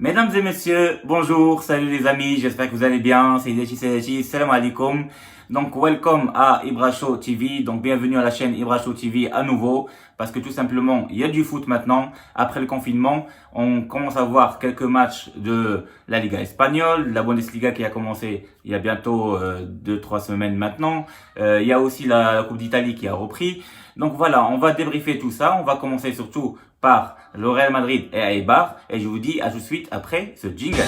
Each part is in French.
Mesdames et messieurs, bonjour, salut les amis, j'espère que vous allez bien, c'est Dechi, salam alaikum. Donc, welcome à Ibrasho TV, donc bienvenue à la chaîne Ibrasho TV à nouveau, parce que tout simplement, il y a du foot maintenant. Après le confinement, on commence à voir quelques matchs de la Liga espagnole, la Bundesliga qui a commencé il y a bientôt 2-3 semaines maintenant. Il y a aussi la Coupe d'Italie qui a repris. Donc voilà, on va débriefer tout ça, on va commencer surtout par le Real Madrid et Eibar, et je vous dis à tout de suite après ce jingle.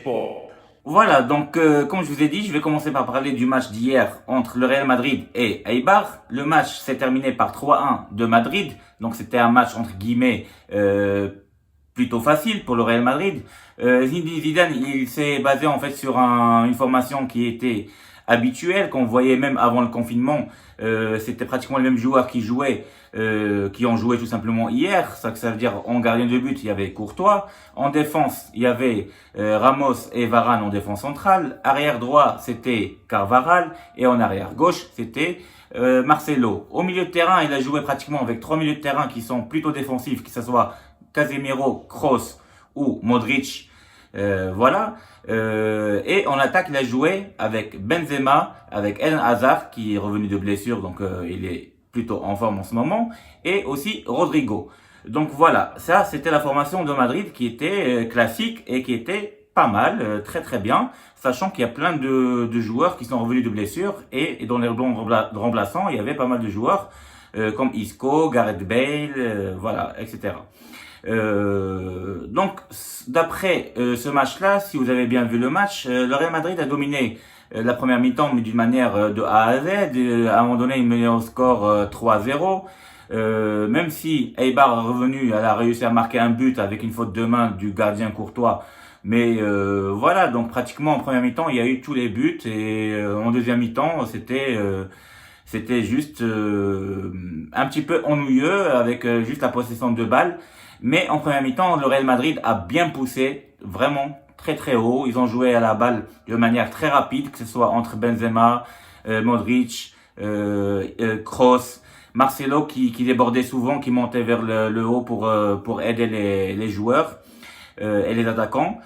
Sport. Voilà, donc comme je vous ai dit, je vais commencer par parler du match d'hier entre le Real Madrid et Eibar. Le match s'est terminé par 3-1 de Madrid, donc c'était un match entre guillemets plutôt facile pour le Real Madrid. Zinedine Zidane, il s'est basé en fait sur une formation qui était habituelle, qu'on voyait même avant le confinement. C'était pratiquement les mêmes joueurs qui jouaient, qui ont joué tout simplement hier. Ça veut dire en gardien de but, il y avait Courtois. En défense, il y avait Ramos et Varane en défense centrale. Arrière droit, c'était Carvajal. Et en arrière gauche, c'était Marcelo. Au milieu de terrain, il a joué pratiquement avec trois milieux de terrain qui sont plutôt défensifs, que ce soit Casemiro, Kroos ou Modric. Voilà. Et en attaque, il a joué avec Benzema, avec Eden Hazard qui est revenu de blessure, donc il est plutôt en forme en ce moment, et aussi Rodrigo. Donc voilà, ça c'était la formation de Madrid qui était classique et qui était pas mal, très très bien, sachant qu'il y a plein de joueurs qui sont revenus de blessure et dans les remplaçants, il y avait pas mal de joueurs comme Isco, Gareth Bale, voilà, etc. Donc, d'après ce match-là, si vous avez bien vu le match, le Real Madrid a dominé la première mi-temps, mais d'une manière de A à Z. À un moment donné, il menait au score 3-0. Même si Eibar est revenu, elle a réussi à marquer un but avec une faute de main du gardien Courtois. Mais voilà, donc pratiquement en première mi-temps, il y a eu tous les buts. Et en deuxième mi-temps, c'était juste un petit peu ennuyeux avec juste la possession de balles. Mais en première mi-temps, le Real Madrid a bien poussé, vraiment très très haut. Ils ont joué à la balle de manière très rapide, que ce soit entre Benzema, Modric, Kroos, Marcelo qui débordait souvent, qui montait vers le haut pour aider les joueurs et les attaquants.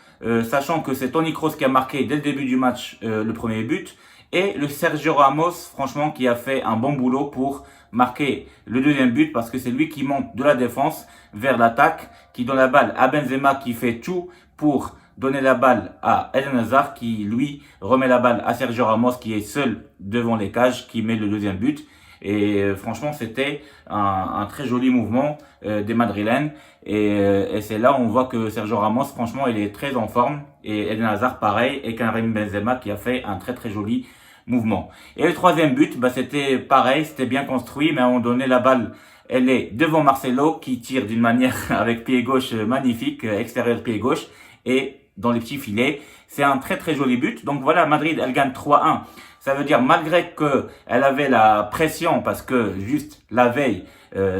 Sachant que c'est Toni Kroos qui a marqué dès le début du match le premier but. Et le Sergio Ramos, franchement, qui a fait un bon boulot pour marquer le deuxième but parce que c'est lui qui monte de la défense vers l'attaque, qui donne la balle à Benzema qui fait tout pour donner la balle à Eden Hazard qui lui remet la balle à Sergio Ramos qui est seul devant les cages, qui met le deuxième but. Et franchement, c'était un très joli mouvement des Madrilènes. Et c'est là où on voit que Sergio Ramos, franchement, il est très en forme. Et Eden Hazard, pareil. Et Karim Benzema qui a fait un très très joli mouvement. Et le troisième but, c'était pareil, c'était bien construit. Mais à un moment donné, la balle, elle est devant Marcelo qui tire d'une manière avec pied gauche magnifique, extérieur pied gauche. Et dans les petits filets, c'est un très très joli but. Donc voilà, Madrid, elle gagne 3-1. Ça veut dire, malgré que elle avait la pression, parce que juste la veille,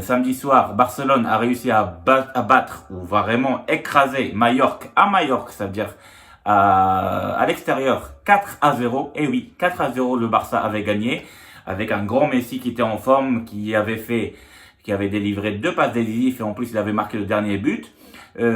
samedi soir, Barcelone a réussi à battre ou vraiment écraser Mallorca à Majorque, ça veut dire à l'extérieur 4-0. Et oui, 4-0, le Barça avait gagné avec un grand Messi qui était en forme, qui avait délivré 2 passes décisives et en plus il avait marqué le dernier but.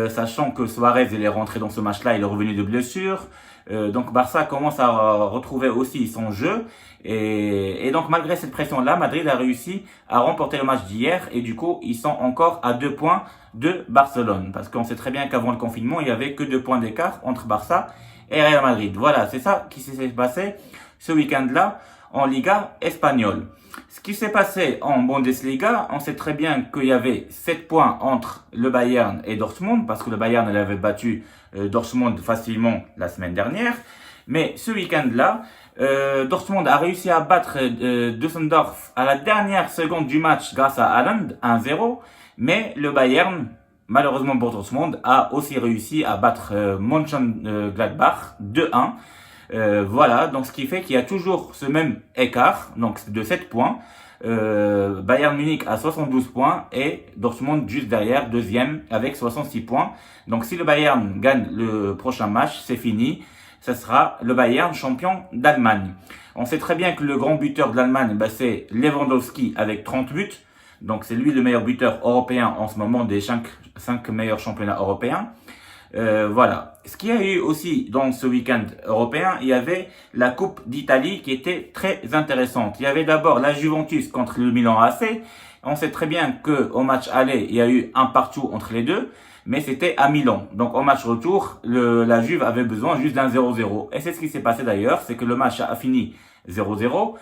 Sachant que Suarez il est rentré dans ce match-là, il est revenu de blessure. Donc Barça commence à retrouver aussi son jeu et donc malgré cette pression-là, Madrid a réussi à remporter le match d'hier et du coup ils sont encore à 2 points de Barcelone parce qu'on sait très bien qu'avant le confinement il y avait que 2 points d'écart entre Barça et Real Madrid. Voilà, c'est ça qui s'est passé ce week-end-là en Liga espagnole. Ce qui s'est passé en Bundesliga, on sait très bien qu'il y avait 7 points entre le Bayern et Dortmund, parce que le Bayern elle avait battu Dortmund facilement la semaine dernière. Mais ce week-end-là, Dortmund a réussi à battre Düsseldorf à la dernière seconde du match grâce à Haaland, 1-0. Mais le Bayern, malheureusement pour Dortmund, a aussi réussi à battre Mönchengladbach 2-1. Voilà, donc ce qui fait qu'il y a toujours ce même écart, donc de 7 points. Bayern Munich a 72 points et Dortmund juste derrière, deuxième avec 66 points. Donc si le Bayern gagne le prochain match, c'est fini. ce sera le Bayern champion d'Allemagne. On sait très bien que le grand buteur de l'Allemagne, c'est Lewandowski avec 30 buts. Donc c'est lui le meilleur buteur européen en ce moment des 5 meilleurs championnats européens. Voilà. Ce qu'il y a eu aussi dans ce week-end européen, il y avait la Coupe d'Italie qui était très intéressante. Il y avait d'abord la Juventus contre le Milan AC. On sait très bien que au match aller, il y a eu un partout entre les deux, mais c'était à Milan. Donc au match retour, la Juve avait besoin juste d'un 0-0. Et c'est ce qui s'est passé d'ailleurs, c'est que le match a fini 0-0.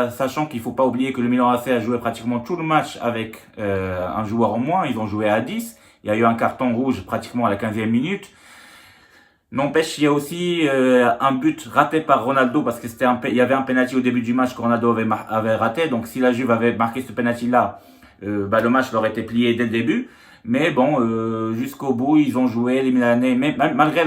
Sachant qu'il faut pas oublier que le Milan AC a joué pratiquement tout le match avec un joueur en moins. Ils ont joué à 10. Il y a eu un carton rouge pratiquement à la 15e minute. N'empêche, il y a aussi un but raté par Ronaldo parce que il y avait un penalty au début du match que Ronaldo avait raté. Donc si la Juve avait marqué ce penalty-là, le match leur était plié dès le début. Mais bon, jusqu'au bout, ils ont joué, les Milanais. Mais malgré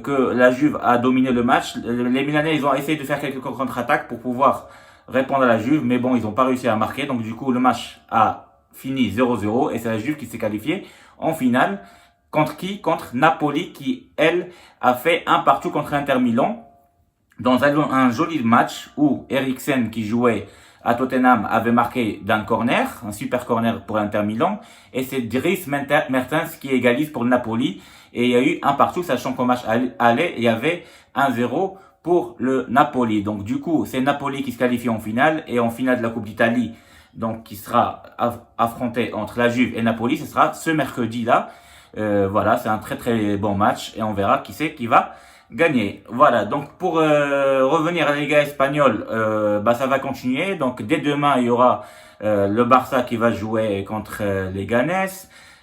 que la Juve a dominé le match, les Milanais, ils ont essayé de faire quelques contre-attaques pour pouvoir répondre à la Juve. Mais bon, ils n'ont pas réussi à marquer. Donc du coup, le match a fini 0-0 et c'est la Juve qui s'est qualifiée en finale. Contre qui? Contre Napoli qui, elle, a fait un partout contre Inter Milan dans un joli match où Eriksen qui jouait à Tottenham avait marqué d'un corner, un super corner pour Inter Milan, et c'est Dries Mertens qui égalise pour le Napoli, et il y a eu un partout, sachant qu'au match aller, il y avait 1-0 pour le Napoli. Donc du coup, c'est Napoli qui se qualifie en finale, et en finale de la Coupe d'Italie, donc qui sera affronté entre la Juve et Napoli, ce sera ce mercredi-là. Voilà, c'est un très très bon match, et on verra qui c'est qui va gagner. Voilà, donc pour revenir à la Liga espagnole, ça va continuer. Donc dès demain, il y aura le Barça qui va jouer contre les Ganes.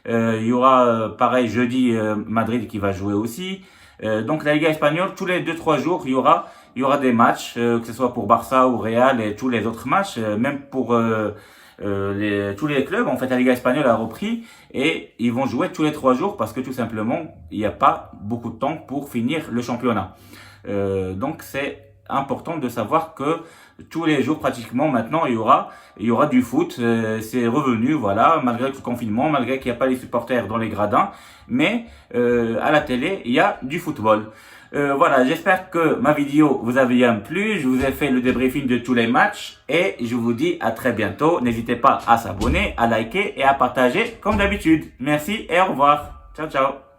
Il y aura pareil jeudi Madrid qui va jouer aussi. Donc la Liga espagnole, tous les 2-3 jours, il y aura des matchs, que ce soit pour Barça ou Real et tous les autres matchs, même pour tous les clubs. En fait, la Liga espagnole a repris et ils vont jouer tous les 3 jours parce que tout simplement, il n'y a pas beaucoup de temps pour finir le championnat. Donc, c'est important de savoir que tous les jours, pratiquement, maintenant, il y aura du foot. C'est revenu, voilà, malgré le confinement, malgré qu'il n'y a pas les supporters dans les gradins. Mais à la télé, il y a du football. Voilà, j'espère que ma vidéo vous a bien plu. Je vous ai fait le débriefing de tous les matchs et je vous dis à très bientôt. N'hésitez pas à s'abonner, à liker et à partager comme d'habitude. Merci et au revoir. Ciao, ciao.